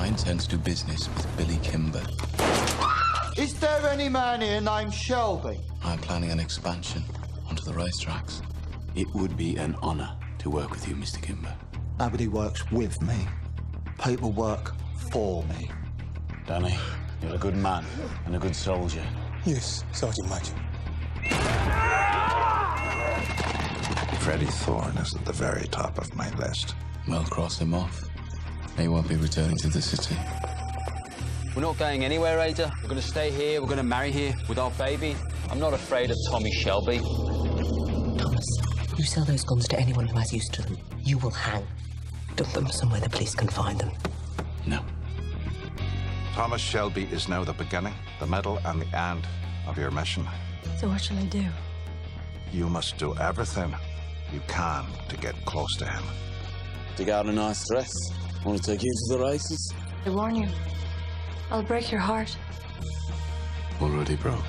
intend to do business with Billy Kimber. Is there any man here named Shelby? I'm planning an expansion onto the racetracks. It would be an honor to work with you, Mr. Kimber. Nobody works with me. People work for me. Danny, you're a good man and a good soldier. Yes, Sergeant Major. Freddie Thorne is at the very top of my list. Well, cross him off. He won't be returning to the city. We're not going anywhere, Ada. We're going to stay here. We're going to marry here with our baby. I'm not afraid of Tommy Shelby. Thomas, you sell those guns to anyone who has use to them, you will hang. Dump them somewhere the police can find them. No. Thomas Shelby is now the beginning, the middle, and the end of your mission. So what shall I do? You must do everything you can to get close to him. Dig out a nice dress. Want to take you to the races? I warn you, I'll break your heart. Already broke.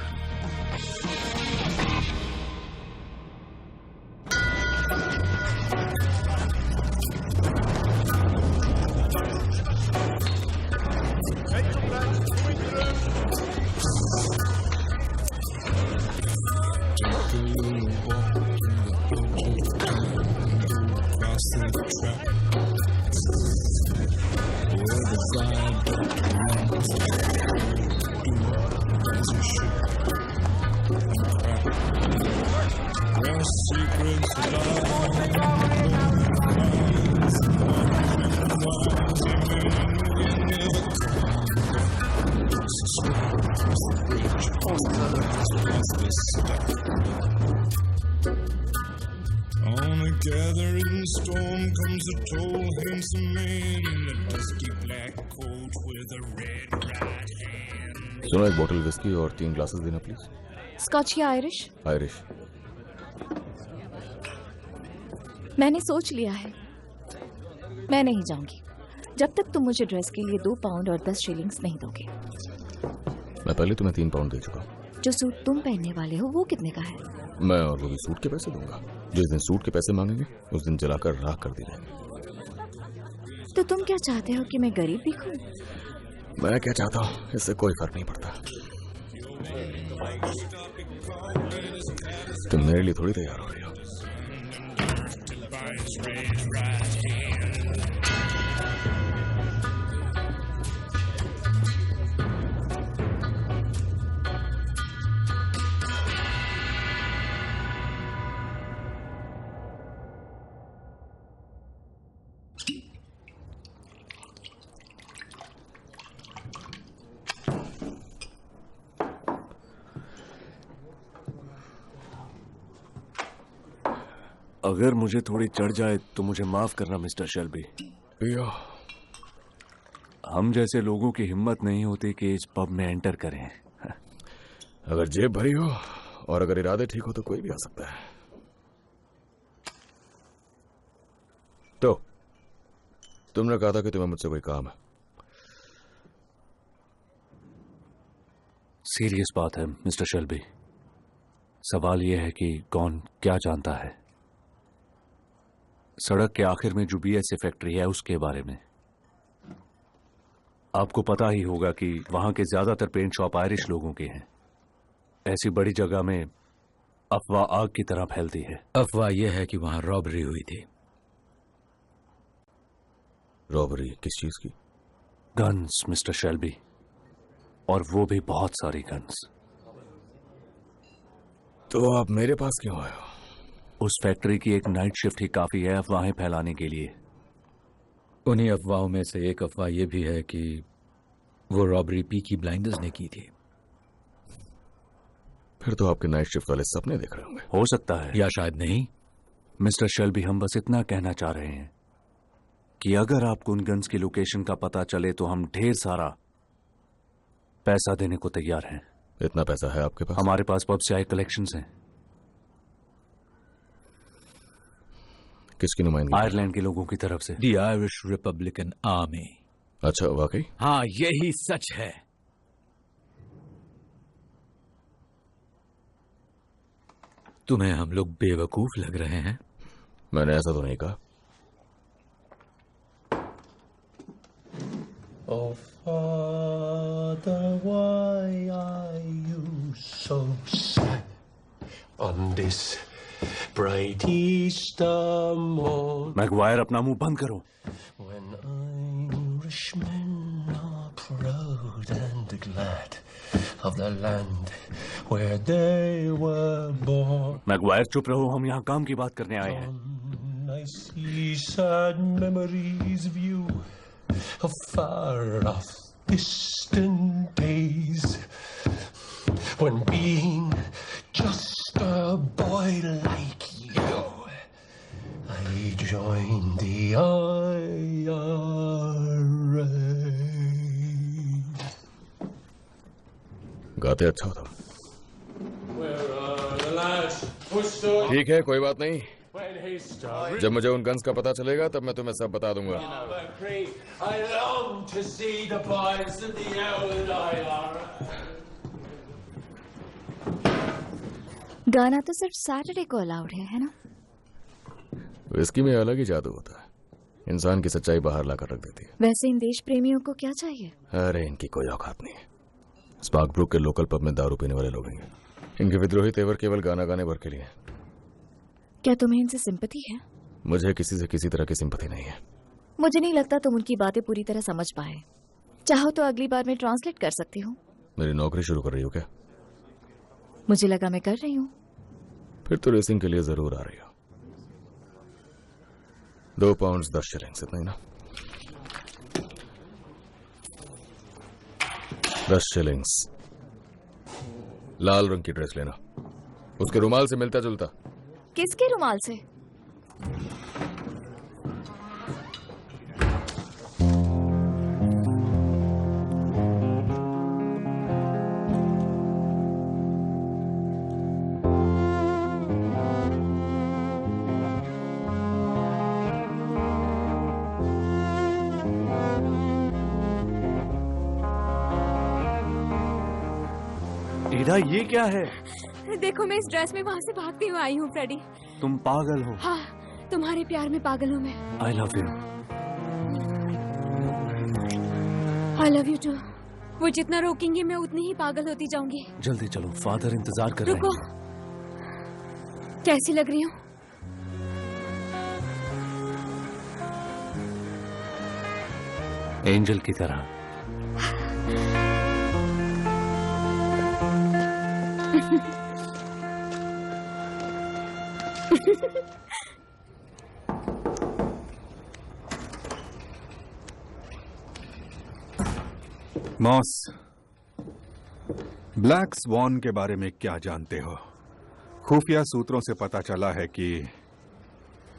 On a gathering storm comes a tall, handsome man in a dusty black coat with a red right hand. सुनो, एक बोतल whisky और 3 glasses देना please. Scotch या Irish? Irish. मैंने सोच लिया है, मैं नहीं जाऊंगी जब तक तुम मुझे ड्रेस के लिए 2 पाउंड और 10 शिलिंग्स नहीं दोगे। मैं पहले तुम्हें 3 पाउंड दे चुका। जो सूट तुम पहनने वाले हो वो कितने का है? मैं और वो भी सूट के पैसे दूंगा। जिस दिन सूट के पैसे मांगेंगे उस दिन जलाकर राख कर दी जाएगी। तो तुम क्या चाहते हो कि मैं गरीब दिखूं? मैं क्या चाहता हूँ इससे कोई फर्क नहीं पड़ता। तुम मेरे लिए थोड़ी तैयार हो रही हो। अगर मुझे थोड़ी चढ़ जाए तो मुझे माफ करना मिस्टर शेल्बी। हम जैसे लोगों की हिम्मत नहीं होती कि इस पब में एंटर करें। अगर जेब भरी हो और अगर इरादे ठीक हो तो कोई भी आ सकता है। तो तुमने कहा था कि तुम्हें मुझसे कोई काम है। सीरियस बात है मिस्टर शेल्बी। सवाल यह है कि कौन क्या जानता है सड़क के आखिर में जो बीएसए फैक्ट्री है उसके बारे में। आपको पता ही होगा कि वहां के ज्यादातर पेंट शॉप आयरिश लोगों के हैं। ऐसी बड़ी जगह में अफवाह आग की तरह फैलती है। अफवाह यह है कि वहां रॉबरी हुई थी। रॉबरी किस चीज की? गन्स मिस्टर शेल्बी, और वो भी बहुत सारी गन्स। तो आप मेरे पास क्यों आए हो? उस फैक्ट्री की एक नाइट शिफ्ट ही काफी है अफवाहें फैलाने के लिए। उन्हीं अफवाहों में से एक अफवाह यह भी है कि वो रॉबरी पीकी ब्लाइंडर्स ने की थी। फिर तो आपके नाइट शिफ्ट वाले सपने देख रहे होंगे। हो सकता है या शायद नहीं। मिस्टर शेल्बी, हम बस इतना कहना चाह रहे हैं कि अगर आपको उन गन्स की लोकेशन का पता चले तो हम ढेर सारा पैसा देने को तैयार हैं। इतना पैसा है आपके पास? हमारे पास पब से आए कलेक्शंस हैं। किसकी नुमाइंदगी? आयरलैंड के लोगों की तरफ से। The Irish Republican army. अच्छा, वाकई? हाँ, यही सच है। तुम्हें हम लोग बेवकूफ लग रहे हैं? मैंने ऐसा तो नहीं कहा। Oh, Father, why are you so sad on this bright Easter morn? Maguire, अपना मुंह बंद करो. When Irishmen are proud and glad of the land where they were born. Maguire, चुप रहो, हम यहाँ काम की बात करने आए हैं. I see sad memories of you, of far off distant days, when being just a boy like you, I joined the IRA. गाते अच्छा हो तुम. ठीक है, कोई बात नहीं. जब मुझे उन गन्स का पता चलेगा तब मैं तुम्हें सब बता दूंगा. गाना तो सिर्फ सैटरडे को अलाउड है ना? विस्की में अलग ही जादू होता है, इंसान की सच्चाई बाहर लाकर रख देती है. वैसे इन देश प्रेमियों को क्या चाहिए? अरे इनकी कोई औकात नहीं है. स्पार्कब्रुक के लोकल पब में दारू पीने वाले लोग हैं. इनके विद्रोही तेवर केवल गाना गाने भर के लिए. क्या तुम्हें इनसे सिंपैथी है? मुझे किसी से किसी तरह की सिंपैथी नहीं है. मुझे नहीं लगता तुम उनकी बातें पूरी तरह समझ पाए. चाहो तो अगली बार में ट्रांसलेट कर सकती हूँ. मेरी नौकरी शुरू कर रही हो क्या? मुझे लगा मैं कर रही हूँ. फिर तो रेसिंग के लिए जरूर आ रही हो. 2 पाउंड 10 शिलिंग्स, इतना ही ना? 10 शिलिंग्स. लाल रंग की ड्रेस लेना, उसके रुमाल से मिलता जुलता. किसके रुमाल से? ईडा, ये क्या है? देखो, मैं इस ड्रेस में वहाँ से भागती हुई आई हूँ फ्रेडी. तुम पागल हो. हाँ, तुम्हारे प्यार में पागल हूँ मैं. I love you. I love you too. वो जितना रोकेंगे मैं उतनी ही पागल होती जाऊंगी. जल्दी चलो, फादर इंतजार कर रहे हैं. रुको, कैसी लग रही हूँ? एंजल की तरह. मॉस, ब्लैक स्वॉन के बारे में क्या जानते हो? खुफिया सूत्रों से पता चला है कि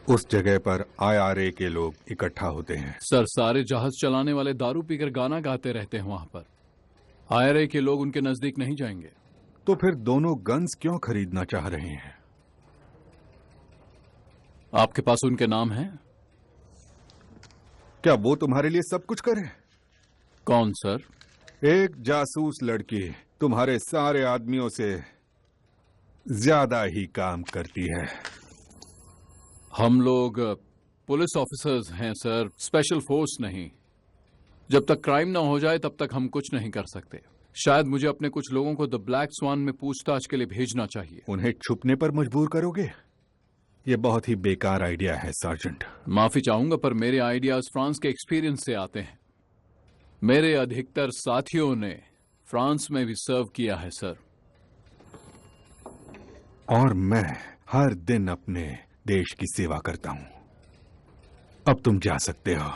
उस जगह पर IRA के लोग इकट्ठा होते हैं. सर, सारे जहाज चलाने वाले दारू पीकर गाना गाते रहते हैं वहां पर. IRA के लोग उनके नजदीक नहीं जाएंगे. तो फिर दोनों गन्स क्यों खरीदना चाह रहे हैं? आपके पास उनके नाम हैं? क्या वो तुम्हारे लिए सब कुछ करे? कौन सर? एक जासूस लड़की तुम्हारे सारे आदमियों से ज्यादा ही काम करती है. हम लोग पुलिस ऑफिसर्स हैं सर, स्पेशल फोर्स नहीं. जब तक क्राइम ना हो जाए तब तक हम कुछ नहीं कर सकते. शायद मुझे अपने कुछ लोगों को द ब्लैक स्वान में पूछताछ के लिए भेजना चाहिए. उन्हें छुपने पर मजबूर करोगे? ये बहुत ही बेकार आइडिया है सार्जेंट. माफी चाहूंगा पर मेरे आइडियाज फ्रांस के एक्सपीरियंस से आते हैं. मेरे अधिकतर साथियों ने फ्रांस में भी सर्व किया है सर. और मैं हर दिन अपने देश की सेवा करता हूं. अब तुम जा सकते हो.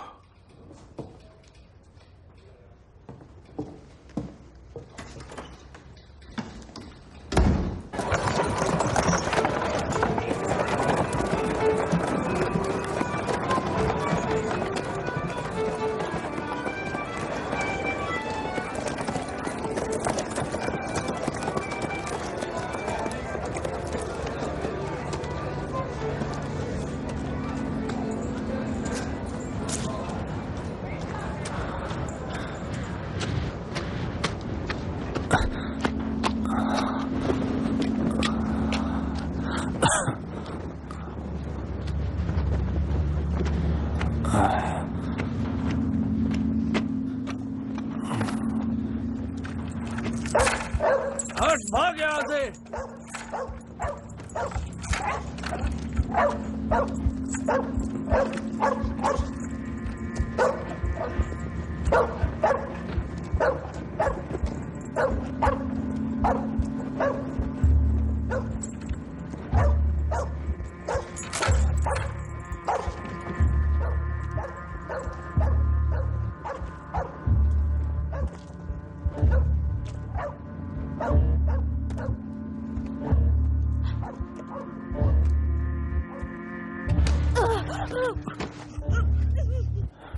हट, भाग यहाँ से।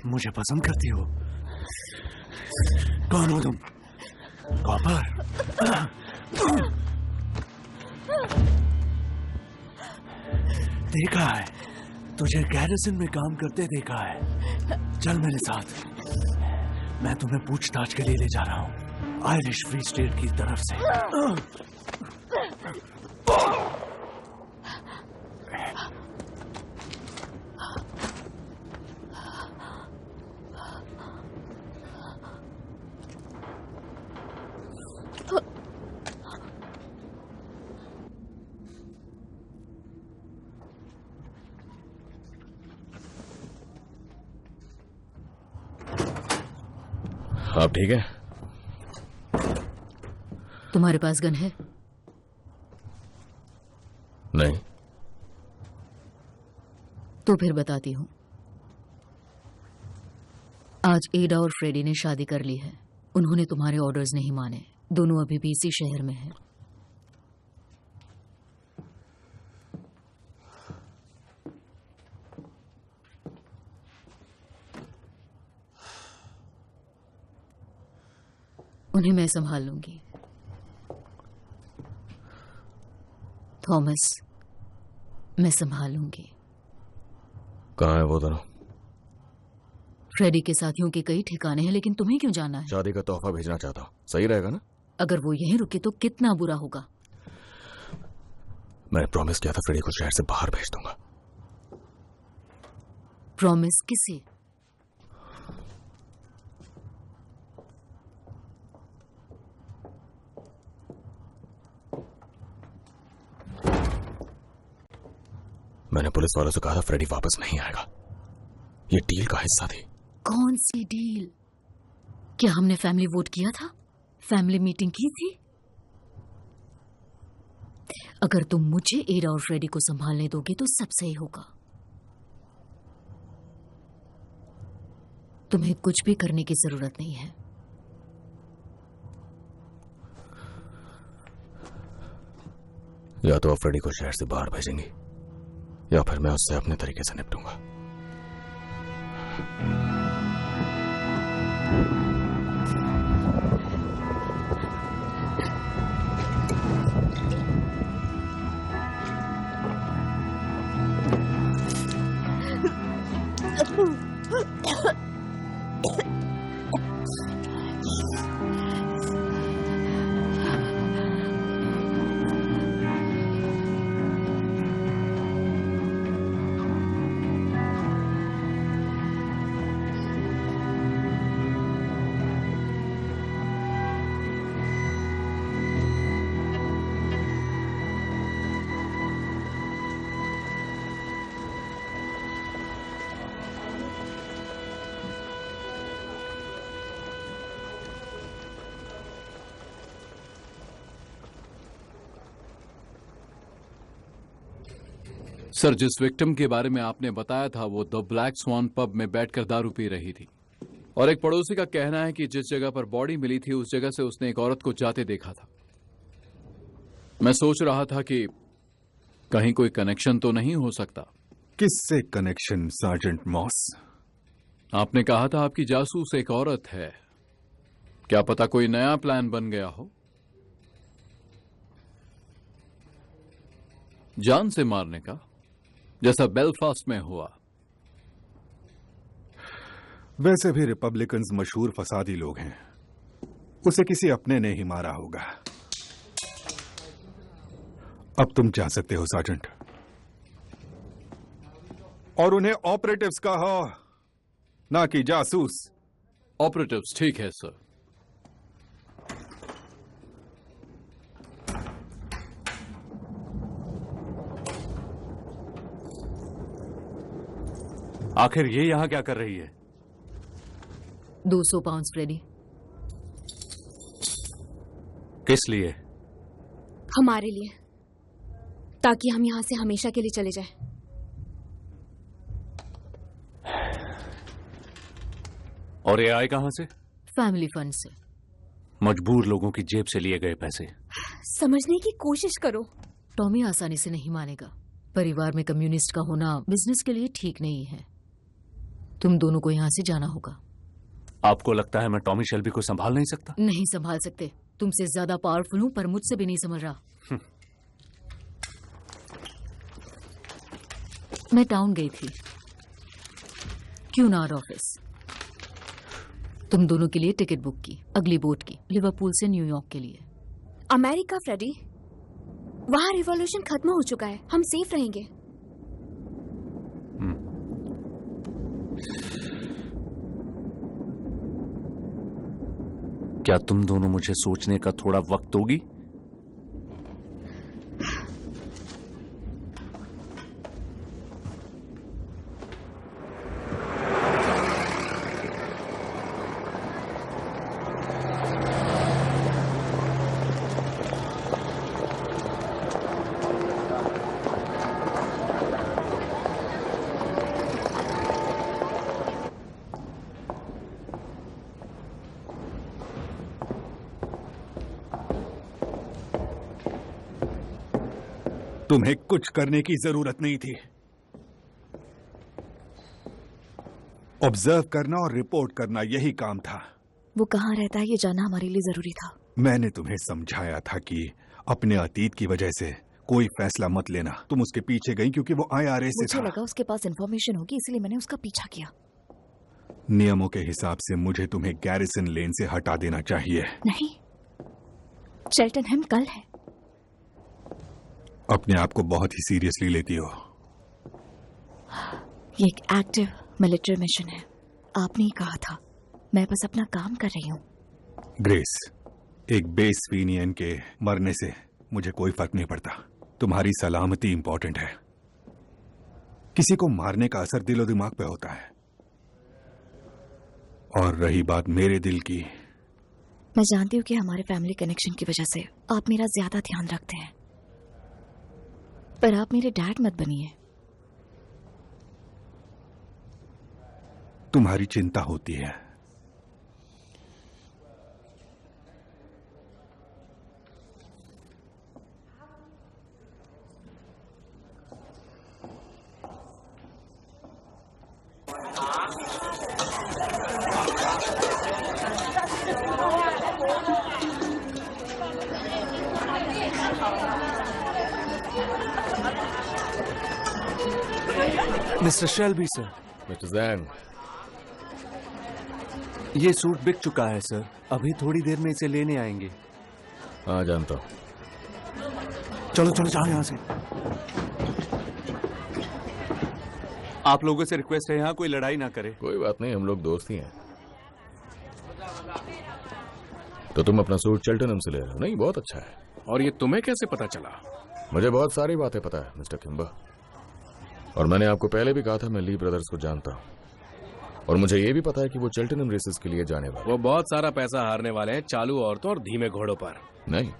मुझे पसंद करती हो? कौन हो तुम? कॉपर? देखा है, तुझे गैरिसन में काम करते देखा है। चल मेरे साथ, मैं तुम्हें पूछताछ के लिए ले जा रहा हूँ, आयरिश फ्री स्टेट की तरफ से। आप ठीक है? तुम्हारे पास गन है? नहीं। तो फिर बताती हूँ। आज एडा और फ्रेडी ने शादी कर ली है। उन्होंने तुम्हारे ऑर्डर्स नहीं माने। दोनों अभी भी इसी शहर में हैं। उन्हें मैं संभाल लूंगी। थॉमस, मैं संभाल लूंगी। कहाँ है वो दोनों? फ्रेडी के साथियों के कई ठिकाने हैं, लेकिन तुम्हें क्यों जाना है? शादी का तोहफा भेजना चाहता हूँ, सही रहेगा ना? अगर वो यहीं रुके तो कितना बुरा होगा। मैंने प्रॉमिस किया था फ्रेडी को शहर से बाहर भेज दूंगा। प्रॉमिस किसे? मैंने पुलिस वालों से कहा था फ्रेडी वापस नहीं आएगा। ये डील का हिस्सा थी। कौन सी डील? क्या हमने फैमिली वोट किया था? फैमिली मीटिंग की थी? अगर तुम मुझे एडा और फ्रेडी को संभालने दोगे तो सब सही होगा। तुम्हें कुछ भी करने की जरूरत नहीं है। या तो आप फ्रेडी को शहर से बाहर भेजेंगी या फिर मैं उससे अपने तरीके से निपटूंगा। सर, जिस विक्टिम के बारे में आपने बताया था वो द ब्लैक स्वान पब में बैठकर दारू पी रही थी, और एक पड़ोसी का कहना है कि जिस जगह पर बॉडी मिली थी उस जगह से उसने एक औरत को जाते देखा था। मैं सोच रहा था कि कहीं कोई कनेक्शन तो नहीं हो सकता। किससे कनेक्शन सार्जेंट मॉस? आपने कहा था आपकी जासूस एक औरत है। क्या पता कोई नया प्लान बन गया हो? जान से मारने का, जैसा बेलफास्ट में हुआ। वैसे भी रिपब्लिकन्स मशहूर फसादी लोग हैं। उसे किसी अपने ने ही मारा होगा। अब तुम जा सकते हो सार्जेंट, और उन्हें ऑपरेटिव्स कहो, ना कि जासूस। ऑपरेटिव्स, ठीक है सर। आखिर ये यहां क्या कर रही है? 200 पाउंड फ्रेडी। किस लिए? हमारे लिए, ताकि हम यहां से हमेशा के लिए चले जाएं। और ये आए कहां से? फैमिली फंड से। मजबूर लोगों की जेब से लिए गए पैसे। समझने की कोशिश करो। टॉमी आसानी से नहीं मानेगा। परिवार में कम्युनिस्ट का होना बिजनेस के लिए ठीक नहीं है। तुम दोनों को यहाँ से जाना होगा। आपको लगता है मैं टॉमी शेल्बी को संभाल नहीं सकता? नहीं संभाल सकते। तुमसे ज्यादा पावरफुल हूँ, पर मुझसे भी नहीं समझ रहा। मैं टाउन गई थी, क्यूनार ऑफिस। तुम दोनों के लिए टिकट बुक की, अगली बोट की, लिवरपूल से न्यूयॉर्क के लिए। अमेरिका फ्रेडी, वहां रिवॉल्यूशन खत्म हो चुका है, हम सेफ रहेंगे। क्या तुम दोनों मुझे सोचने का थोड़ा वक्त दोगी? तुम्हें कुछ करने की जरूरत नहीं थी। ऑब्जर्व करना और रिपोर्ट करना, यही काम था। वो कहाँ रहता है ये जानना हमारे लिए जरूरी था। मैंने तुम्हें समझाया था कि अपने अतीत की वजह से कोई फैसला मत लेना। तुम उसके पीछे गई क्योंकि वो IRA से था। मुझे लगा उसके पास इंफॉर्मेशन होगी, इसलिए मैंने उसका पीछा किया। नियमों के हिसाब से मुझे तुम्हें गैरिसन लेन से हटा देना चाहिए। नहीं, चेल्टनहम कल है। अपने आप को बहुत ही सीरियसली लेती हो। ये एक एक्टिव मिलिट्री मिशन है। आपने ही कहा था, मैं बस अपना काम कर रही हूँ। ग्रेस, एक बेस फिनियन के मरने से मुझे कोई फर्क नहीं पड़ता। तुम्हारी सलामती इंपॉर्टेंट है। किसी को मारने का असर दिलो दिमाग पे होता है। और रही बात मेरे दिल की, मैं जानती हूँ कि हमारे फैमिली कनेक्शन की वजह से आप मेरा ज्यादा ध्यान रखते हैं, पर आप मेरे डैड मत बनिए। तुम्हारी चिंता होती है। Mister Shelby sir. मिस्टर जैंग, ये सूट बिक चुका है सर, अभी थोड़ी देर में इसे लेने आएंगे। हाँ जानता हूँ। चलो चलो जाओ यहाँ से। आप लोगों से रिक्वेस्ट है यहाँ कोई लड़ाई ना करे। कोई बात नहीं, हम लोग दोस्त ही हैं। तो तुम अपना सूट चेल्टनहम से ले रहे हो? नहीं, बहुत अच्छा है। और ये तुम्हें कैसे पता चला? मुझे बहुत सारी बातें पता है मिस्टर किम्बर, और मैंने आपको पहले भी कहा था मैं ली ब्रदर्स को जानता हूँ, और मुझे ये भी पता है कि वो चेल्टनहम रेसेस के लिए जाने वाले। वो बहुत सारा पैसा हारने वाले हैं चालू औरतों और धीमे घोड़ों पर। नहीं,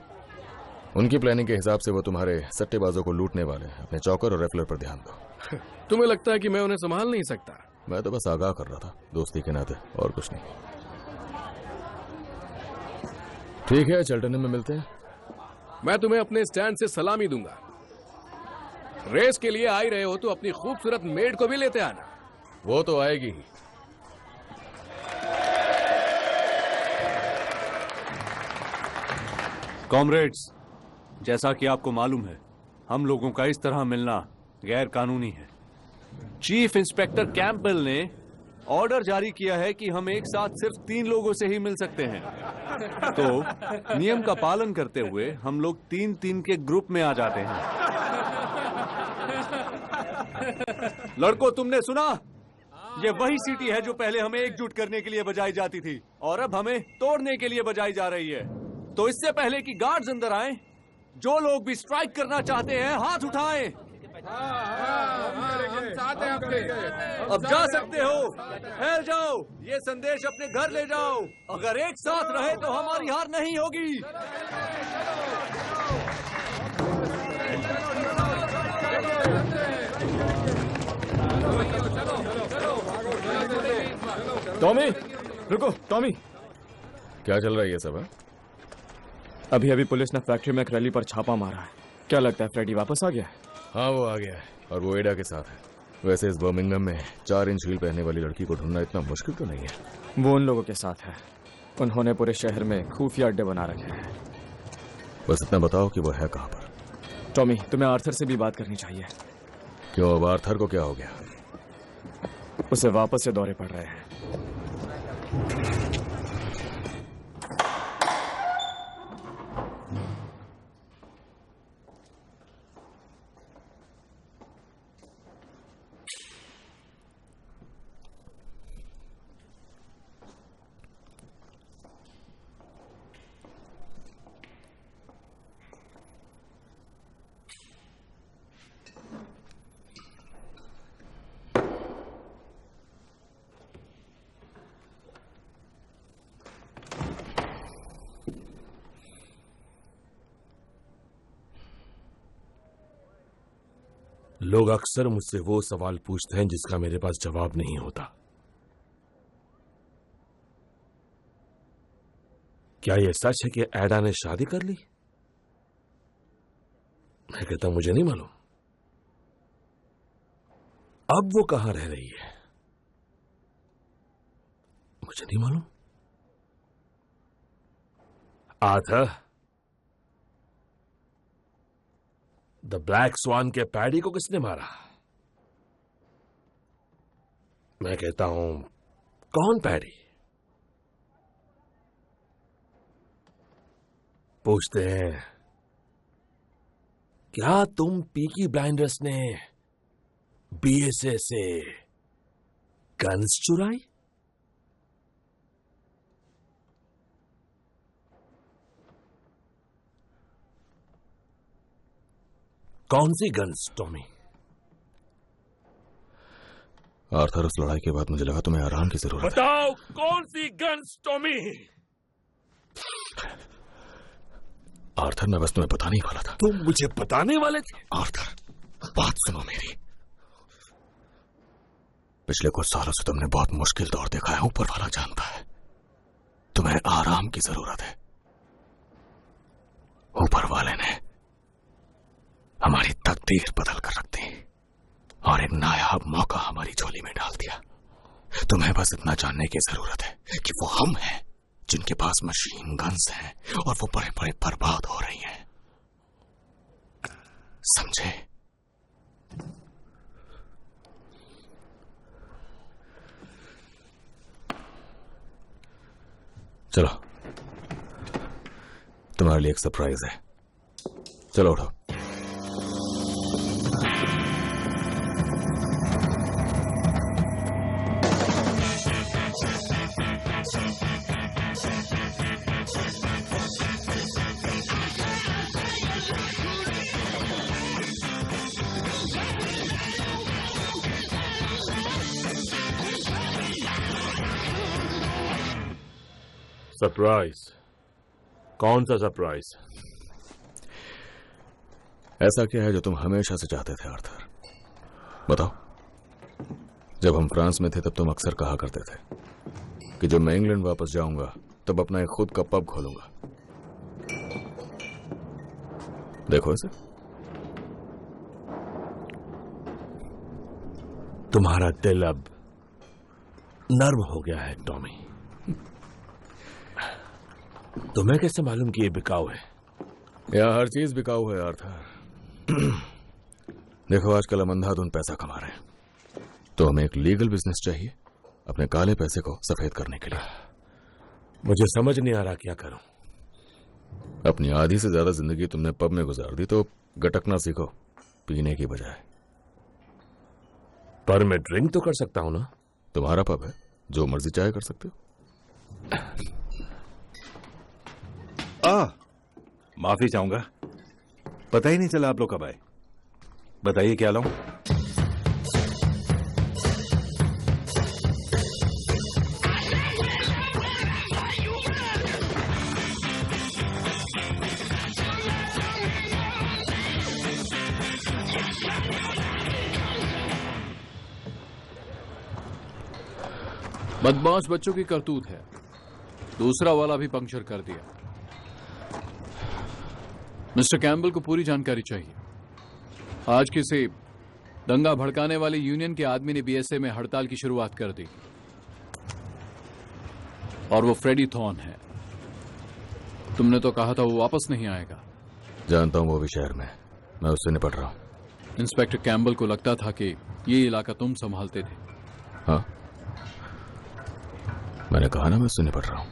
उनकी प्लानिंग के हिसाब से वो तुम्हारे सट्टेबाजों को लूटने वाले हैं। अपने चौकर और रेफलर पर ध्यान दो। तुम्हें लगता है कि मैं उन्हें संभाल नहीं सकता? मैं तो बस आगाह कर रहा था, दोस्ती के नाते, और कुछ नहीं। ठीक है, चेल्टनहम में मिलते हैं। मैं तुम्हें अपने स्टैंड से सलामी दूंगा। रेस के लिए आ ही रहे हो तो अपनी खूबसूरत मेड को भी लेते आना। वो तो आएगी ही। कॉमरेड्स, जैसा कि आपको मालूम है, हम लोगों का इस तरह मिलना गैर कानूनी है। चीफ इंस्पेक्टर कैंपबेल ने ऑर्डर जारी किया है कि हम एक साथ सिर्फ 3 लोगों से ही मिल सकते हैं। तो नियम का पालन करते हुए हम लोग 3-3 के ग्रुप में आ जाते हैं। लड़कों, तुमने सुना? ये वही सीटी है जो पहले हमें एकजुट करने के लिए बजाई जाती थी और अब हमें तोड़ने के लिए बजाई जा रही है। तो इससे पहले कि गार्ड्स अंदर आए, जो लोग भी स्ट्राइक करना चाहते हैं हाथ उठाएं। अब जा सकते हो, ठहर जाओ, ये संदेश अपने घर ले जाओ। अगर एक साथ रहे तो हमारी हार नहीं होगी। टॉमी, रुको टॉमी। क्या चल रहा है ये सब? अभी अभी पुलिस ने फैक्ट्री में एक रैली पर छापा मारा है। क्या लगता है फ्रेडी वापस आ गया है? हाँ, वो आ गया है और वो एडा के साथ है। वैसे इस बर्मिंघम में 4 इंच हील पहनने वाली लड़की को ढूंढना इतना मुश्किल तो नहीं है। वो उन लोगों के साथ है। उन्होंने पूरे शहर में खुफिया अड्डे बना रखे हैं। बस इतना बताओ कि वो है कहाँ पर। टॉमी, तुम्हें आर्थर से भी बात करनी चाहिए। क्यों, अब आर्थर को क्या हो गया? उसे वापस से दौरे पड़ रहे हैं। लोग अक्सर मुझसे वो सवाल पूछते हैं जिसका मेरे पास जवाब नहीं होता। क्या यह सच है कि एडा ने शादी कर ली? मैं कहता हूं मुझे नहीं मालूम। अब वो कहां रह रही है मुझे नहीं मालूम। आर्थर, द ब्लैक स्वान के पैडी को किसने मारा? मैं कहता हूं कौन पैडी? पूछते हैं क्या तुम पीकी ब्लाइंडर्स ने बीएसए से गन्स चुराई? कौन सी गन्स टॉमी? आर्थर, उस लड़ाई के बाद मुझे लगा तुम्हें आराम की जरूरत है। बताओ कौन सी गन्स टॉमी? आर्थर, मैं बस तुम्हें बताने ही वाला था। तुम मुझे बताने वाले थे? आर्थर, बात सुनो मेरी। पिछले कुछ सालों से तुमने बहुत मुश्किल दौर देखा है। ऊपर वाला जानता है तुम्हें आराम की जरूरत है। ऊपर वाले ने हमारी तकदीर बदल कर रख दी और एक नायाब मौका हमारी झोली में डाल दिया। तुम्हें बस इतना जानने की जरूरत है कि वो हम हैं जिनके पास मशीन गन्स हैं और वो बड़े बड़े बर्बाद हो रही हैं। समझे? चलो, तुम्हारे लिए एक सरप्राइज है। चलो उठो। सरप्राइज? कौन सा सरप्राइज? ऐसा क्या है जो तुम हमेशा से चाहते थे आर्थर? बताओ। जब हम फ्रांस में थे तब तुम अक्सर कहा करते थे कि जब मैं इंग्लैंड वापस जाऊंगा तब अपना एक खुद का पब खोलूंगा। देखो इसे। तुम्हारा दिल अब नर्म हो गया है टॉमी। तुम्हें कैसे मालूम कि ये बिकाऊ है? यहां हर चीज बिकाऊ है आर्थर। देखो, आजकल हम अंधाधुंध पैसा कमा रहे हैं, तो हमें एक लीगल बिजनेस चाहिए अपने काले पैसे को सफेद करने के लिए। मुझे समझ नहीं आ रहा क्या करूं। अपनी आधी से ज्यादा जिंदगी तुमने पब में गुजार दी, तो गटकना सीखो पीने की बजाय। पर मैं ड्रिंक तो कर सकता हूं ना? तुम्हारा पब है, जो मर्जी चाहे कर सकते हो। माफी चाहूंगा, पता ही नहीं चला आप लोग कब आए। बताइए क्या लाऊं? बदमाश बच्चों की करतूत है। दूसरा वाला भी पंक्चर कर दिया। मिस्टर कैम्बल को पूरी जानकारी चाहिए। आज किसी दंगा भड़काने वाली यूनियन के आदमी ने बीएसए में हड़ताल की शुरुआत कर दी और वो फ्रेडी थॉर्न है। तुमने तो कहा था वो वापस नहीं आएगा। जानता हूं वो भी शहर में, मैं उससे निपट रहा हूं। इंस्पेक्टर कैम्बल को लगता था कि ये इलाका तुम संभालते थे। हाँ, मैंने कहा ना मैं उससे निपट रहा हूं।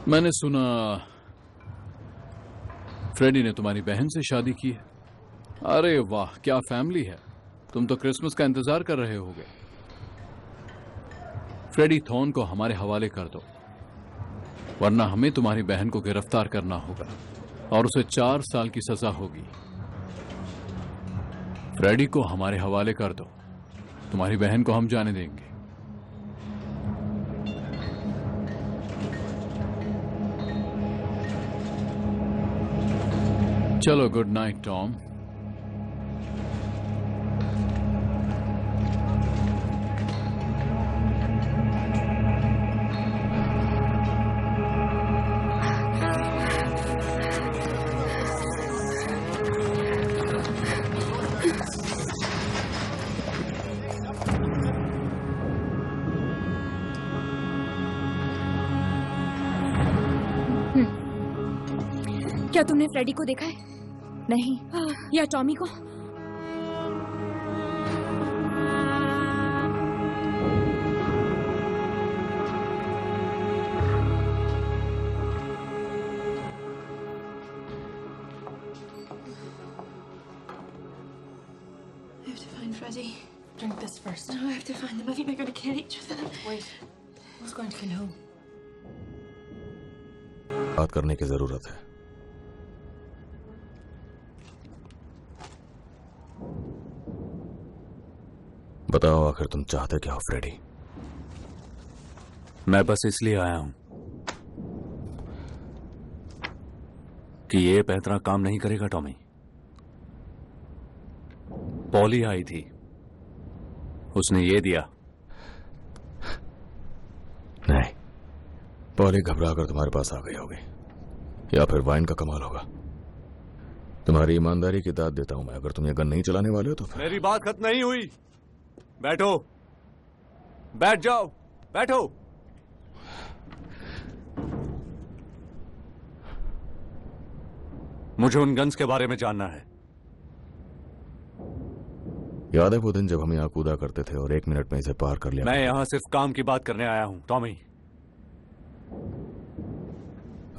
मैंने सुना फ्रेडी ने तुम्हारी बहन से शादी की है। अरे वाह, क्या फैमिली है। तुम तो क्रिसमस का इंतजार कर रहे होगे। फ्रेडी थॉर्न को हमारे हवाले कर दो, वरना हमें तुम्हारी बहन को गिरफ्तार करना होगा और उसे 4 साल की सजा होगी। फ्रेडी को हमारे हवाले कर दो, तुम्हारी बहन को हम जाने देंगे। चलो, गुड नाइट टॉम। क्या तुमने फ्रेडी को देखा है? नहीं। या टॉमी को? I have to find Freddie. Drink this first. No, I have to find them. I think they're going to kill each other. Wait. Who's going to kill who? बात करने की जरूरत है। बताओ, आखिर तुम चाहते क्या हो फ्रेडी? मैं बस इसलिए आया हूं कि ये पैतरा काम नहीं करेगा टॉमी। पॉली आई थी, उसने ये दिया। नहीं, पॉली घबरा कर तुम्हारे पास आ गई होगी, या फिर वाइन का कमाल होगा। तुम्हारी ईमानदारी की दाद देता हूं मैं। अगर तुम ये गन नहीं चलाने वाले हो तो फिर... मेरी बात खत्म नहीं हुई। बैठो, बैठ जाओ, बैठो। मुझे उन गन्स के बारे में जानना है। याद है वो दिन जब हम यहाँ कूदा करते थे और 1 मिनट में इसे पार कर लिया? मैं यहाँ सिर्फ काम की बात करने आया हूं टॉमी।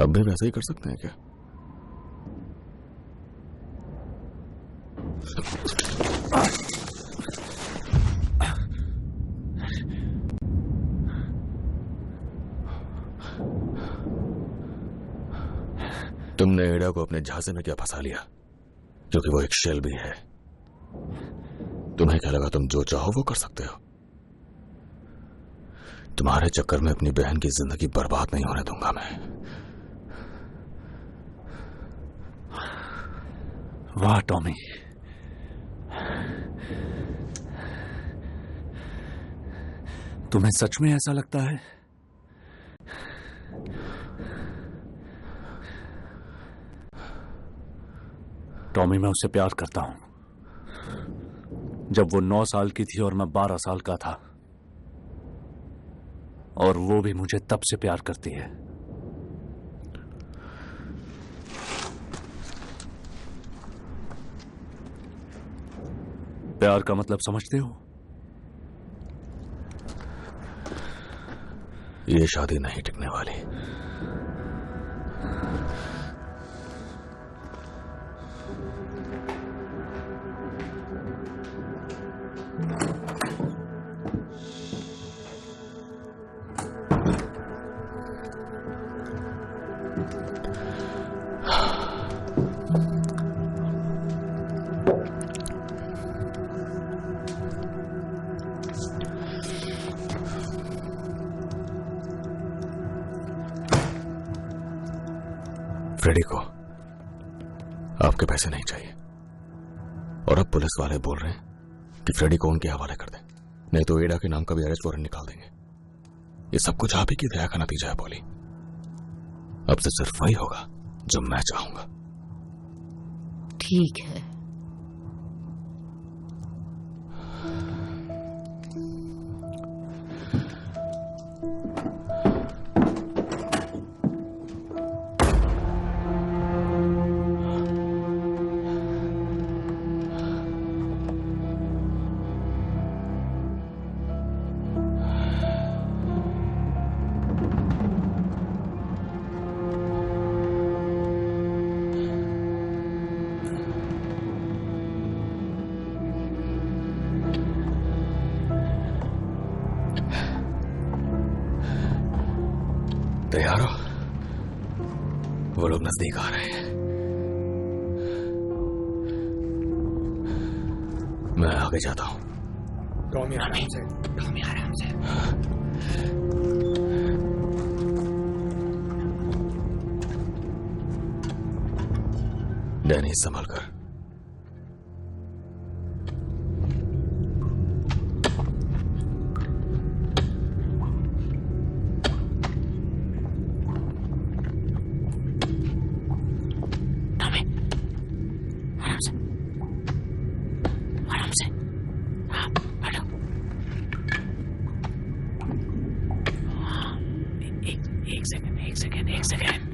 अब भी वैसे ही कर सकते हैं क्या? तुमने एडा को अपने झांसे में क्या फंसा लिया, क्योंकि वो एक शेल भी है। तुम्हें क्या लगा तुम जो चाहो वो कर सकते हो? तुम्हारे चक्कर में अपनी बहन की जिंदगी बर्बाद नहीं होने दूंगा मैं। वाह टॉमी, तुम्हें सच में ऐसा लगता है? टॉमी, मैं उससे प्यार करता हूं। जब वो 9 साल की थी और मैं 12 साल का था, और वो भी मुझे तब से प्यार करती है। प्यार का मतलब समझते हो? ये शादी नहीं टिकने वाली। फ्रेडी को आपके पैसे नहीं चाहिए, और अब पुलिस वाले बोल रहे हैं कि फ्रेडी को उनके हवाले कर दें। नहीं तो एडा के नाम का भी अरेस्ट वारंट निकाल देंगे। ये सब कुछ आप ही की दया का नतीजा है पॉली। अब से सिर्फ वही होगा जो मैं चाहूंगा। ठीक है। तैयार हो? वो लोग नजदीक आ रहे हैं। मैं आगे जाता हूं। आराम से। डैनी संभल कर। एक सेकेंड।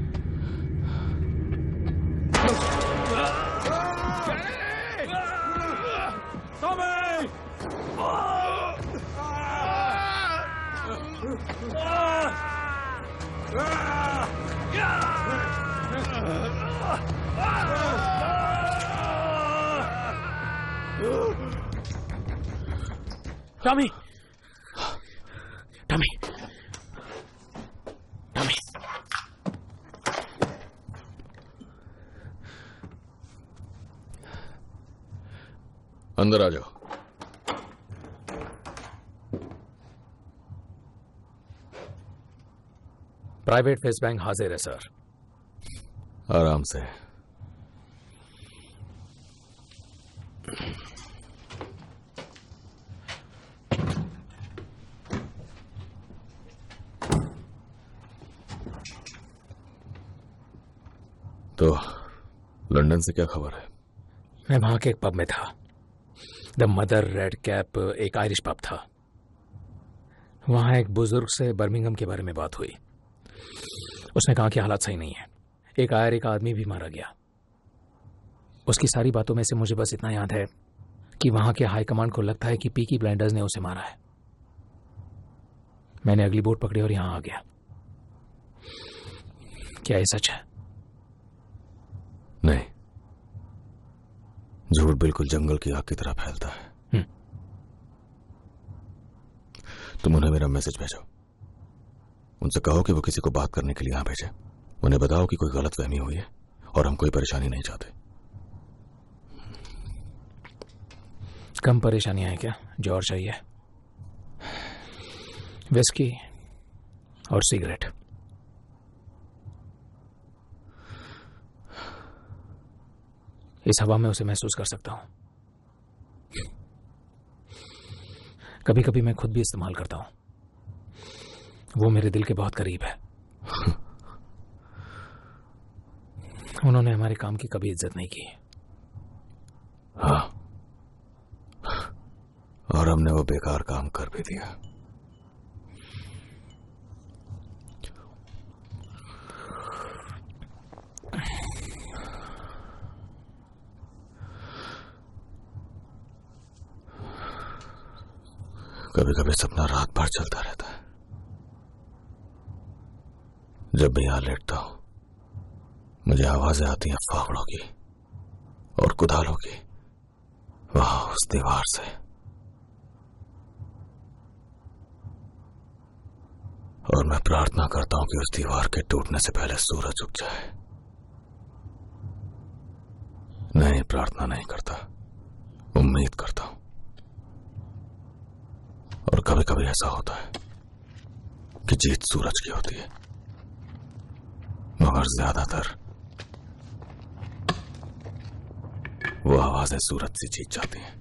टॉमी। अंदर आ जाओ। प्राइवेट फेस बैंक हाजिर है सर। आराम से। तो लंदन से क्या खबर है? मैं वहां के एक पब में था। द मदर रेड कैप एक आयरिश पब था। वहां एक बुजुर्ग से बर्मिंघम के बारे में बात हुई। उसने कहा कि हालात सही नहीं है। एक आयरी का आदमी भी मारा गया। उसकी सारी बातों में से मुझे बस इतना याद है कि वहां के हाई कमांड को लगता है कि पीकी ब्लाइंडर्स ने उसे मारा है। मैंने अगली बोट पकड़ी और यहां आ गया। क्या ये सच है? नहीं, झूठ बिल्कुल जंगल की आग की तरह फैलता है। तुम उन्हें मेरा मैसेज भेजो। उनसे कहो कि वो किसी को बात करने के लिए यहां भेजे। उन्हें बताओ कि कोई गलतफहमी हुई है और हम कोई परेशानी नहीं चाहते। कम परेशानियां हैं क्या जो और चाहिए? विस्की और सिगरेट। इस हवा में उसे महसूस कर सकता हूं। कभी कभी मैं खुद भी इस्तेमाल करता हूं। वो मेरे दिल के बहुत करीब है। उन्होंने हमारे काम की कभी इज्जत नहीं की। हाँ, और हमने वो बेकार काम कर भी दिया। कभी कभी सपना रात भर चलता रहता है। जब भी यहां लेटता हूं मुझे आवाजें आती हैं फावड़ों की और कुदालों की, वहां उस दीवार से। और मैं प्रार्थना करता हूं कि उस दीवार के टूटने से पहले सूरज उग जाए। नहीं, प्रार्थना नहीं करता, उम्मीद करता हूं। और कभी कभी ऐसा होता है कि जीत सूरज की होती है, मगर ज्यादातर वो आवाजें सूरज से जीत जाती हैं।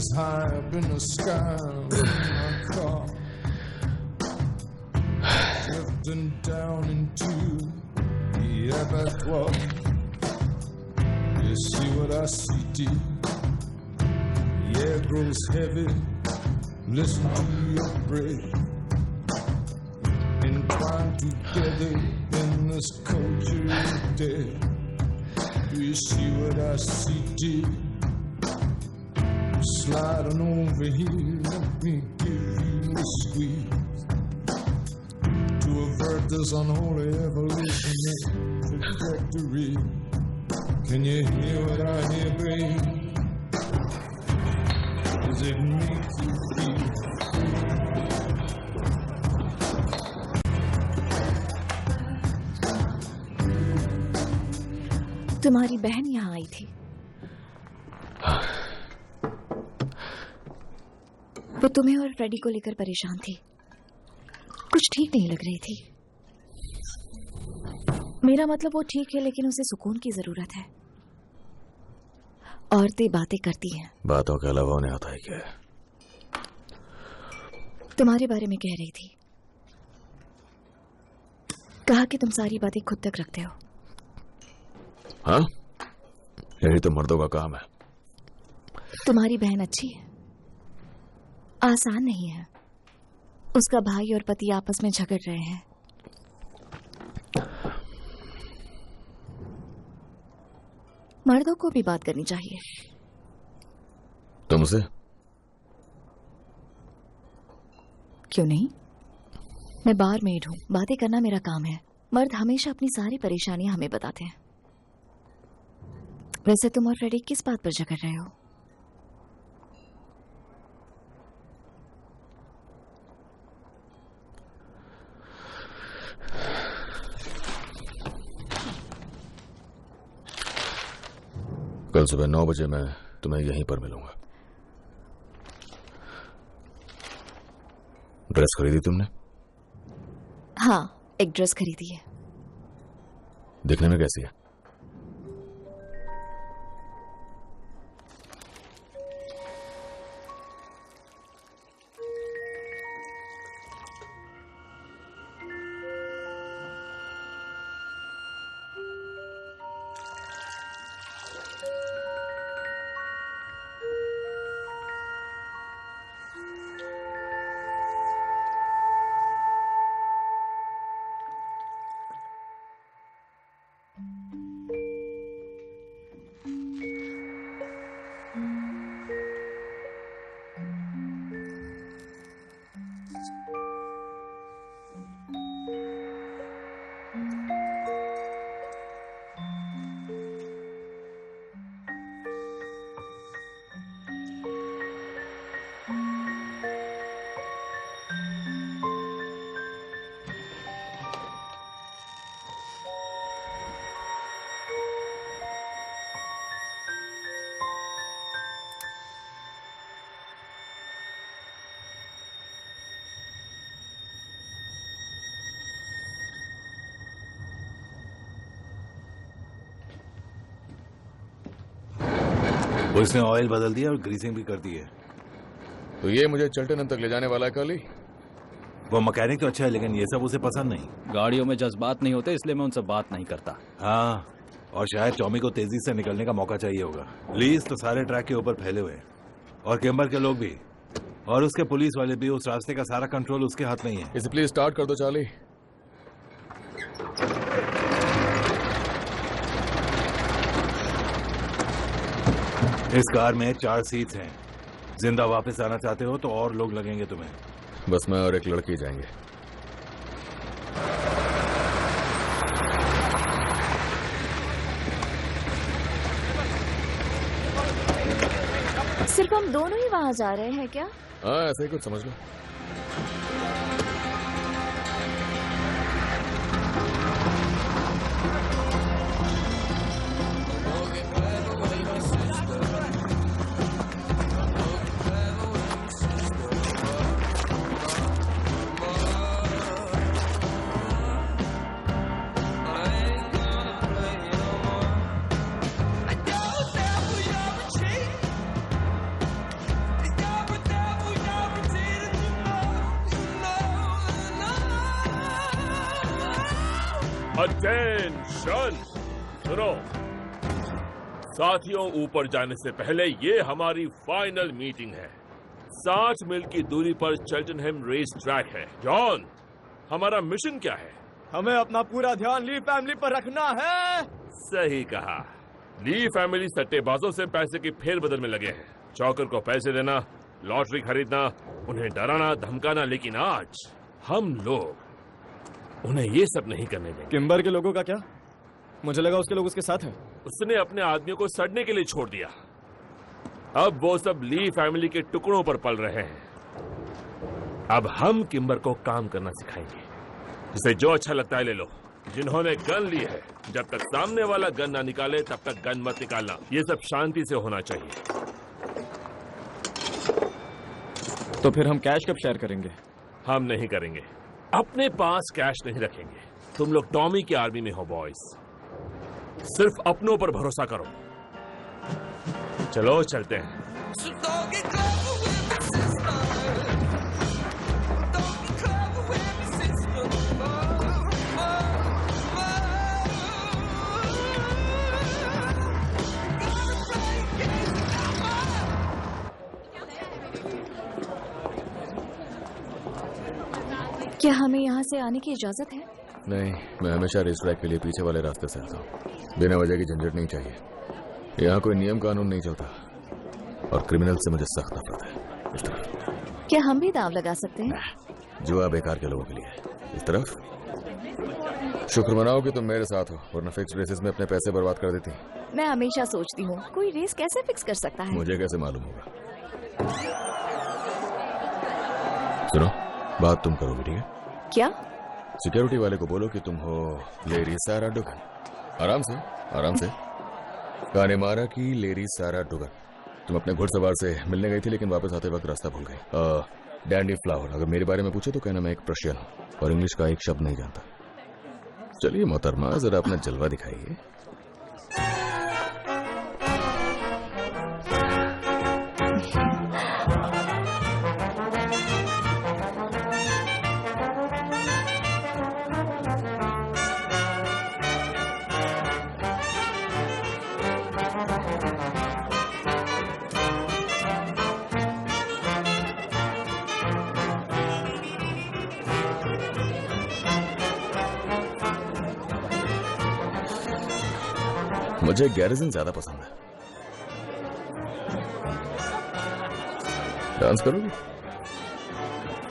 is high up in the sky in my car, drifting down into the abattoir. You see what I see, dear? The air grows heavy. Listen to your breath, entwined together in this culture of death. Do you see what I see, dear? Slide on over here, let me give you a squeeze to avert this unholy evolutionary trajectory. Can you hear what I hear, babe? Does it make you feel? तुम्हारी बहन यहाँ आई थी। वो तुम्हें और Freddy को लेकर परेशान थी, कुछ ठीक नहीं लग रही थी। मेरा मतलब वो ठीक है, लेकिन उसे सुकून की जरूरत है। औरतें बातें करती हैं। बातों के अलावा उन्हें आता है क्या? तुम्हारे बारे में कह रही थी, कहा कि तुम सारी बातें खुद तक रखते हो। हाँ, यही तो मर्दों का काम है। तुम्हारी बहन अच्छी है, आसान नहीं है। उसका भाई और पति आपस में झगड़ रहे हैं। मर्दों को भी बात करनी चाहिए। तुमसे? क्यों नहीं? मैं बार मेड हूं, बातें करना मेरा काम है। मर्द हमेशा अपनी सारी परेशानियां हमें बताते हैं। वैसे तुम और फ्रेडी किस बात पर झगड़ रहे हो? कल सुबह 9 बजे मैं तुम्हें यहीं पर मिलूंगा। ड्रेस खरीदी तुमने? हाँ, एक ड्रेस खरीदी है। दिखने में कैसी है? उसने ऑयल बदल दिया और ग्रीसिंग भी कर दी है। तो ये मुझे चल्टन तक ले जाने वाला है कल ही। वो मैकेनिक तो अच्छा है, लेकिन ये सब उसे पसंद नहीं। गाड़ियों में जज्बात नहीं होते, इसलिए मैं उनसे बात नहीं करता। हाँ, और शायद टॉमी को तेजी से निकलने का मौका चाहिए होगा। लीज तो सारे ट्रैक के ऊपर फैले हुए हैं, और केम्बर के लोग भी, और उसके पुलिस वाले भी। उस रास्ते का सारा कंट्रोल उसके हाथ में ही है। इसे प्लीज स्टार्ट कर दो चार्ली। इस कार में 4 सीट्स हैं। जिंदा वापस आना चाहते हो तो और लोग लगेंगे तुम्हें। बस मैं और एक लड़की जाएंगे। सिर्फ हम दोनों ही वहां जा रहे हैं क्या? हाँ, ऐसा ही कुछ समझ लो। अटेंशन। सुनो साथियों, ऊपर जाने से पहले ये हमारी फाइनल मीटिंग है। 60 मील की दूरी पर चेल्टनहम रेस ट्रैक है। जॉन, हमारा मिशन क्या है? हमें अपना पूरा ध्यान ली फैमिली पर रखना है। सही कहा। ली फैमिली सट्टेबाजों से पैसे की फेरबदल में लगे हैं। चौकर को पैसे देना, लॉटरी खरीदना, उन्हें डराना धमकाना, लेकिन आज हम लोग उन्हें ये सब नहीं करने देंगे। किम्बर के लोगों का क्या? मुझे लगा उसके लोग उसके साथ हैं। उसने अपने आदमियों को सड़ने के लिए छोड़ दिया। अब वो सब ली फैमिली के टुकड़ों पर पल रहे हैं। अब हम किम्बर को काम करना सिखाएंगे। जिसे जो अच्छा लगता है ले लो। जिन्होंने गन ली है, जब तक सामने वाला गन ना निकाले तब तक गन मत निकालना। ये सब शांति से होना चाहिए। तो फिर हम कैश कब शेयर करेंगे? हम नहीं करेंगे। अपने पास कैश नहीं रखेंगे। तुम लोग टॉमी की आर्मी में हो बॉयज। सिर्फ अपनों पर भरोसा करो। चलो चलते हैं। क्या हमें यहाँ से आने की इजाजत है? नहीं, मैं हमेशा रेस ट्रैक के लिए पीछे वाले रास्ते से आता हूँ। बिना वजह की झंझट नहीं चाहिए। यहाँ कोई नियम कानून नहीं चलता और क्रिमिनल से मुझे सख्त नफरत है। इस तरफ। क्या हम भी दाव लगा सकते हैं? जुआ बेकार के लोगों के लिए है। इस तरफ। शुक्र मनाओ कि तुम मेरे साथ हो, वरना फिक्स रेसेस में अपने पैसे बर्बाद कर देती। मैं हमेशा सोचती हूँ कोई रेस कैसे फिक्स कर सकता है। मुझे कैसे मालूम होगा? सुनो, बात तुम करोगे, ठीक है? क्या? सिक्योरिटी वाले को बोलो कि तुम हो लेरी सारा डुगन। आराम से, आराम से। कानेमारा की लेरी सारा डुगन। तुम अपने घुड़सवार से मिलने गई थी, लेकिन वापस आते वक्त रास्ता भूल गई। Dandy flower. अगर मेरे बारे में पूछे तो कहना मैं एक पर्शियन हूँ और इंग्लिश का एक शब्द नहीं जानता। चलिए मोहतरमा, जरा अपना जलवा दिखाइए। मुझे गैरिजन ज्यादा पसंद है। डांस करोगी?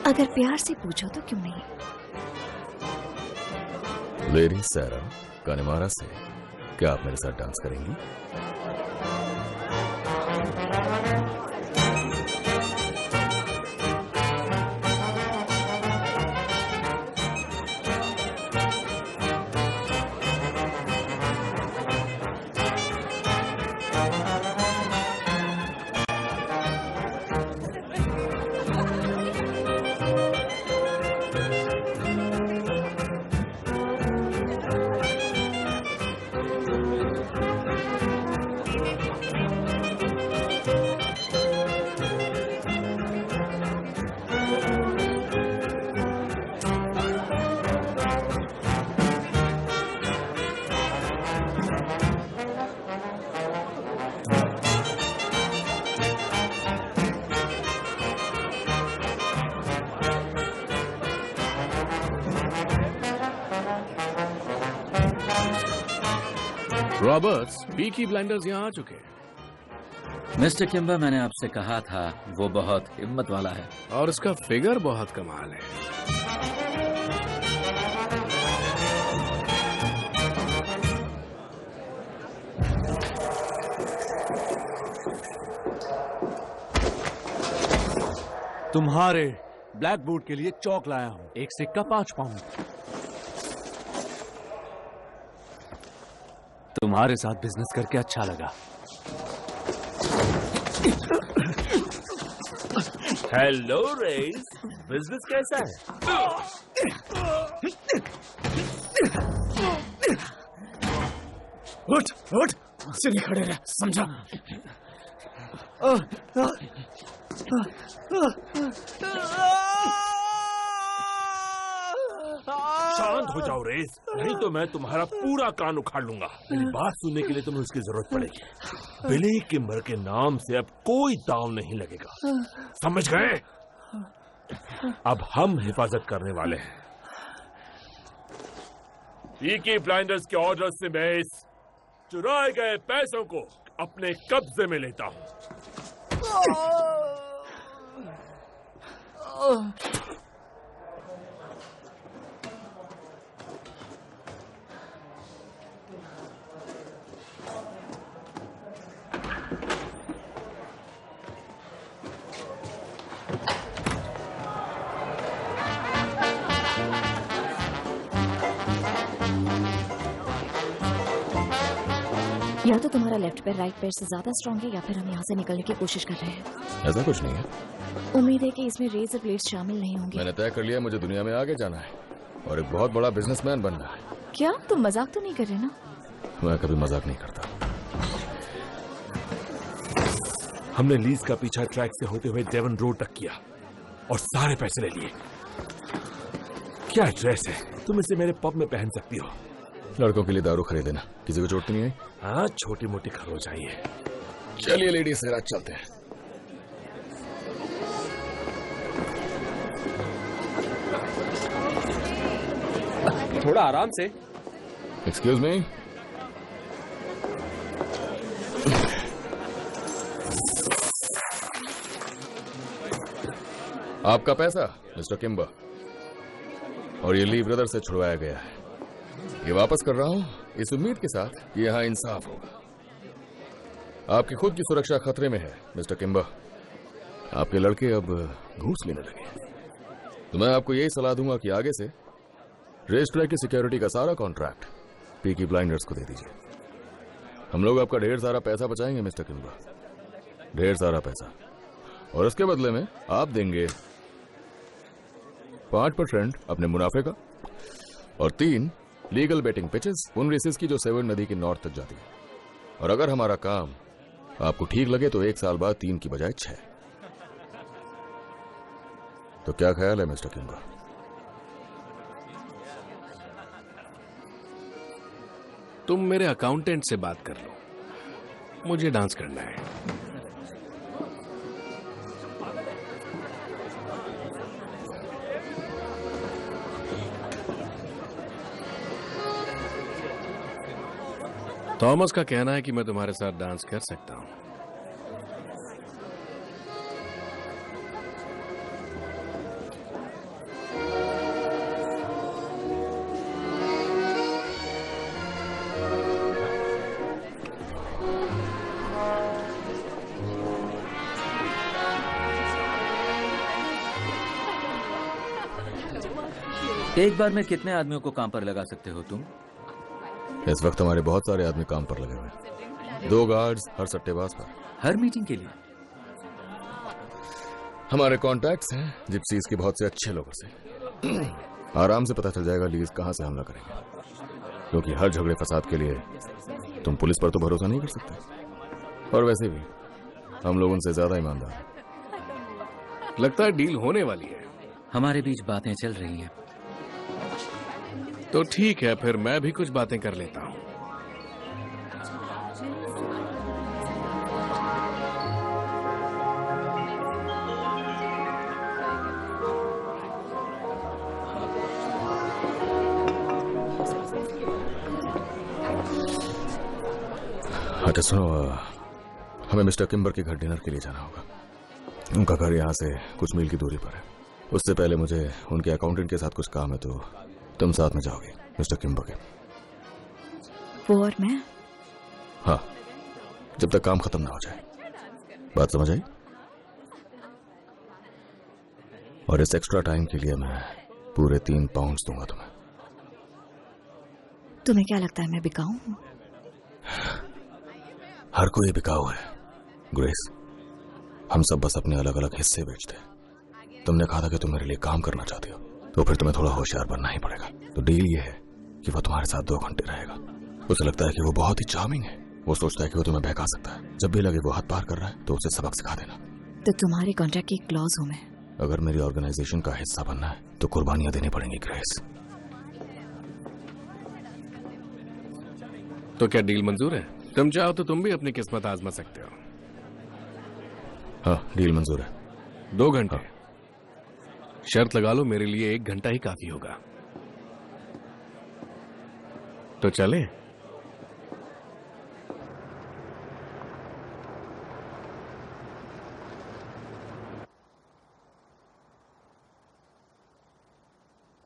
अगर प्यार से पूछो तो क्यों नहीं। लेरी सारा कानेमारा से क्या आप मेरे साथ डांस करेंगी? रॉबर्ट्स, पीकी ब्लाइंडर्स यहाँ आ चुके हैं। मिस्टर किम्बर, मैंने आपसे कहा था वो बहुत हिम्मत वाला है और उसका फिगर बहुत कमाल है। तुम्हारे ब्लैक बूट के लिए चौक लाया हूं। एक सिक्का 5 पाउंड। तुम्हारे साथ बिजनेस करके अच्छा लगा। हेलो रेस, बिजनेस कैसा है? उठ उठ, सीधे खड़े रह, समझा? शांत हो जाओ रेस, नहीं तो मैं तुम्हारा पूरा कान उखाड़ लूंगा। मेरी बात सुनने के लिए तुम्हें उसकी जरूरत पड़ेगी। बिली किम्बर के नाम से अब कोई दांव नहीं लगेगा, समझ गए? अब हम हिफाजत करने वाले हैं। पीकी ब्लाइंडर्स के ऑर्डर से मैं इस चुराए गए पैसों को अपने कब्जे में लेता हूं। या तो तुम्हारा लेफ्ट पैर राइट पैर से ज्यादा स्ट्रांग है, या फिर हम यहाँ से निकलने की कोशिश कर रहे हैं। ऐसा कुछ नहीं है। उम्मीद है कि इसमें रेजर ब्लेड्स शामिल नहीं होंगे। मैंने तय कर लिया मुझे दुनिया में आगे जाना है और एक बहुत बड़ा बिजनेसमैन बनना है। क्या तुम मजाक तो नहीं कर रहे ना? मैं कभी मजाक नहीं करता। हमने लीज का पीछा ट्रैक से होते हुए डेवन रोड तक किया और सारे पैसे ले लिए। क्या ड्रेस है, तुम इसे मेरे पब में पहन सकती हो। लड़कों के लिए दारू खरीदे ना, किसी को चोट तो नहीं आई? हाँ, छोटी मोटी खरोच आई है। चलिए लेडीज रात चलते हैं। थोड़ा आराम से। Excuse me. आपका पैसा मिस्टर किम्बर, और ये ली ब्रदर से छुड़वाया गया है। ये वापस कर रहा हूं इस उम्मीद के साथ कि यहां इंसाफ होगा। आपकी खुद की सुरक्षा खतरे में है मिस्टर किम्बर। आपके लड़के अब घूस लेने लगे हैं, तो मैं आपको यही सलाह दूंगा कि आगे से रेस ट्रैक की सिक्योरिटी का सारा कॉन्ट्रैक्ट पीकी ब्लाइंडर्स को दे दीजिए। हम लोग आपका ढेर सारा पैसा बचाएंगे मिस्टर किम्बर, ढेर सारा पैसा, और उसके बदले में आप देंगे 5% अपने मुनाफे का और 3 लीगल बेटिंग पिचेस उन रेसेस की जो सेवन नदी के नॉर्थ तक जाती है। और अगर हमारा काम आपको ठीक लगे तो 1 साल बाद 3 की बजाय 6। तो क्या ख्याल है मिस्टर किम्बर? तुम मेरे अकाउंटेंट से बात कर लो, मुझे डांस करना है। थॉमस का कहना है कि मैं तुम्हारे साथ डांस कर सकता हूं। एक बार में कितने आदमियों को काम पर लगा सकते हो तुम? इस वक्त हमारे बहुत सारे आदमी काम पर लगे हुए हैं। 2 गार्ड्स हर सट्टेबाज पर। हर मीटिंग के लिए? हमारे कॉन्टैक्ट्स हैं जिप्सीज के बहुत से अच्छे लोगों से। आराम से पता चल जाएगा लीज कहां से हमला करेंगे, क्योंकि हर झगड़े फसाद के लिए तुम पुलिस पर तो भरोसा नहीं कर सकते, और वैसे भी हम लोग उनसे ज्यादा ईमानदार हैं। लगता है डील होने वाली है। हमारे बीच बातें चल रही हैं। तो ठीक है, फिर मैं भी कुछ बातें कर लेता हूं। अच्छा सुनो, हमें मिस्टर किम्बर के घर डिनर के लिए जाना होगा। उनका घर यहाँ से कुछ मील की दूरी पर है। उससे पहले मुझे उनके अकाउंटेंट के साथ कुछ काम है, तो तुम साथ में जाओगे मिस्टर किम्बर के? वो और मैं? हाँ, जब तक काम खत्म ना हो जाए। बात समझ आई? और इस एक्स्ट्रा टाइम के लिए मैं पूरे 3 पाउंड्स दूंगा तुम्हें। तुम्हें क्या लगता है मैं बिकाऊ हूं? हर कोई बिकाऊ है ग्रेस। हम सब बस अपने अलग अलग हिस्से बेचते हैं। तुमने कहा था कि तुम मेरे लिए काम करना चाहते हो, तो फिर तुम्हें थोड़ा होशियार बनना ही पड़ेगा। तो डील ये है कि वो तुम्हारे साथ 2 घंटे रहेगा। उसे लगता है कि वो बहुत ही चार्मिंग है। वो सोचता है कि वो तुम्हें बहका सकता है। जब भी लगे वो हद पार कर रहा है तो उसे सबक सिखा देना। तो तुम्हारे कॉन्ट्रैक्ट की क्लॉज हूं मैं। अगर मेरी ऑर्गेनाइजेशन का हिस्सा बनना है तो कुर्बानियां देनी पड़ेंगी ग्रेस। तो क्या डील मंजूर है? तुम चाहो तो तुम भी अपनी किस्मत आजमा सकते हो। हाँ, डील मंजूर है। 2 घंटे। शर्त लगा लो, मेरे लिए 1 घंटा ही काफी होगा। तो चले?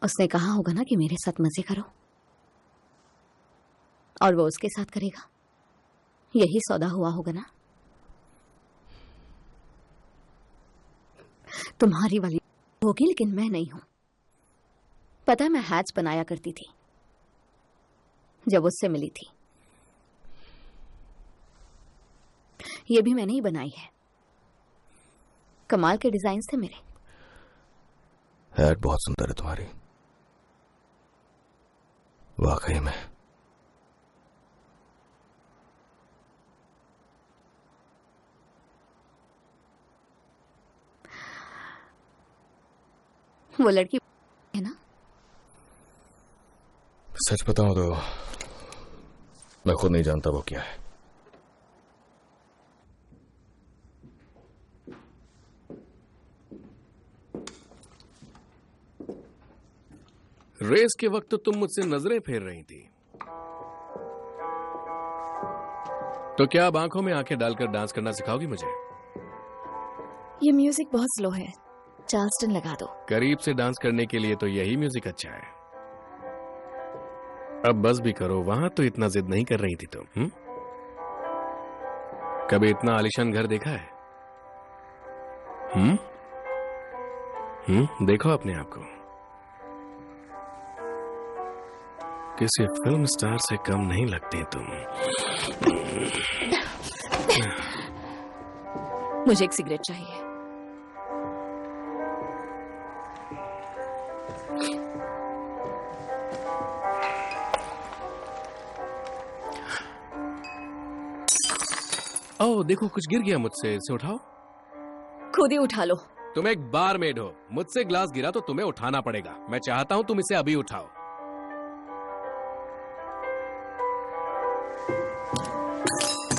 उसने कहा होगा ना कि मेरे साथ मजे करो, और वो उसके साथ करेगा। यही सौदा हुआ होगा ना। तुम्हारी वाली होगी, लेकिन मैं नहीं हूं। पता है, मैं हैट्स बनाया करती थी जब उससे मिली थी। ये भी मैंने ही बनाई है। कमाल के डिजाइन थे मेरे। हैट बहुत सुंदर है तुम्हारी, वाकई में। वो लड़की है ना? सच बताऊं तो मैं खुद नहीं जानता वो क्या है। रेस के वक्त तुम मुझसे नजरें फेर रही थी, तो क्या अब आंखों में आंखें डालकर डांस करना सिखाओगी मुझे? ये म्यूजिक बहुत स्लो है, चार्ल्सटन लगा दो। करीब से डांस करने के लिए तो यही म्यूजिक अच्छा है। अब बस भी करो, वहां तो इतना जिद नहीं कर रही थी तुम। कभी इतना आलीशान घर देखा है? देखो अपने आप को, किसी फिल्म स्टार से कम नहीं लगती तुम। मुझे एक सिगरेट चाहिए। ओह देखो, कुछ गिर गया मुझसे, इसे उठाओ। खुद ही उठा लो। तुम एक बारमेड हो, मुझसे ग्लास गिरा तो तुम्हें उठाना पड़ेगा। मैं चाहता हूं तुम इसे अभी उठाओ।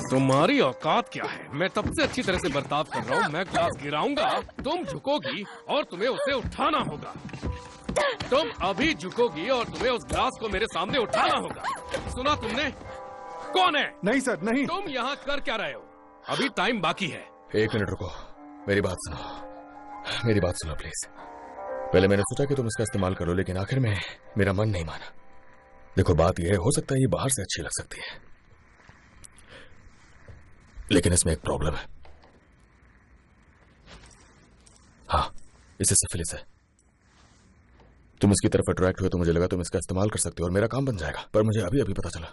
तुम्हारी औकात क्या है? मैं तब से अच्छी तरह से बर्ताव कर रहा हूँ। मैं ग्लास गिराऊंगा, तुम झुकोगी और तुम्हें उसे उठाना होगा। तुम अभी झुकोगी और तुम्हें उस ग्लास को मेरे सामने उठाना होगा। सुना तुमने? कौन है? नहीं सर, नहीं। तुम यहाँ कर क्या रहे हो? अभी टाइम बाकी है। 1 मिनट रुको, मेरी बात सुनो। मेरी बात सुनो प्लीज। पहले मैंने सोचा कि तुम इसका इस्तेमाल करो, लेकिन आखिर में मेरा मन नहीं माना। देखो, बात यह है, हो सकता है ये बाहर से अच्छी लग सकती है, लेकिन इसमें एक प्रॉब्लम है। हाँ, इसे सिफिलिस है। तुम इसकी तरफ अट्रैक्ट हुए तो मुझे लगा तुम इसका इस्तेमाल कर सकते हो और मेरा काम बन जाएगा, पर मुझे अभी अभी पता चला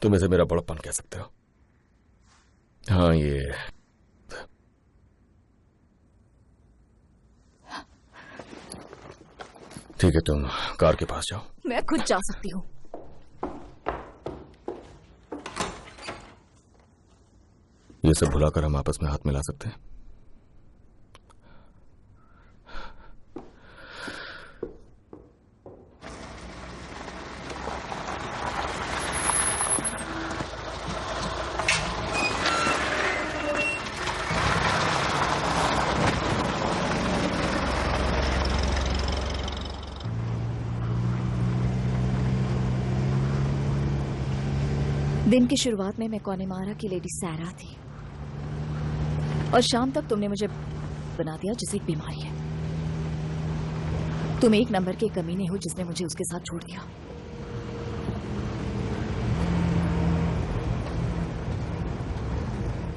तुम इसे मेरा बड़प्पन कह सकते हो। हाँ, ये ठीक है, तुम कार के पास जाओ। मैं खुद जा सकती हूँ। ये सब भुलाकर हम आपस में हाथ मिला सकते हैं। दिन की शुरुआत में मैं कॉनेमारा की लेडी सैरा थी, और शाम तक तुमने मुझे बना दिया जिसे एक बीमारी है। तुम एक नंबर के कमीने हो जिसने मुझे उसके साथ छोड़ दिया।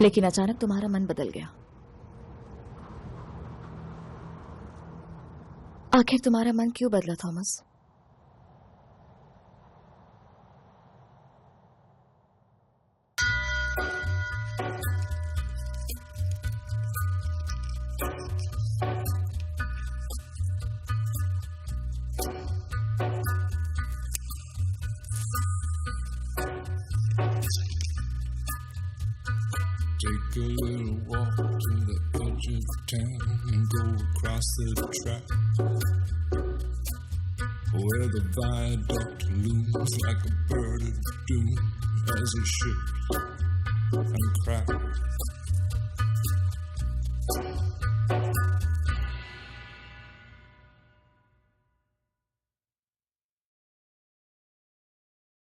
लेकिन अचानक तुम्हारा मन बदल गया। आखिर तुम्हारा मन क्यों बदला Thomas? Take a little walk to the edge of town and go across the track. where the viaduct looms like a bird of doom as it shifts and cracks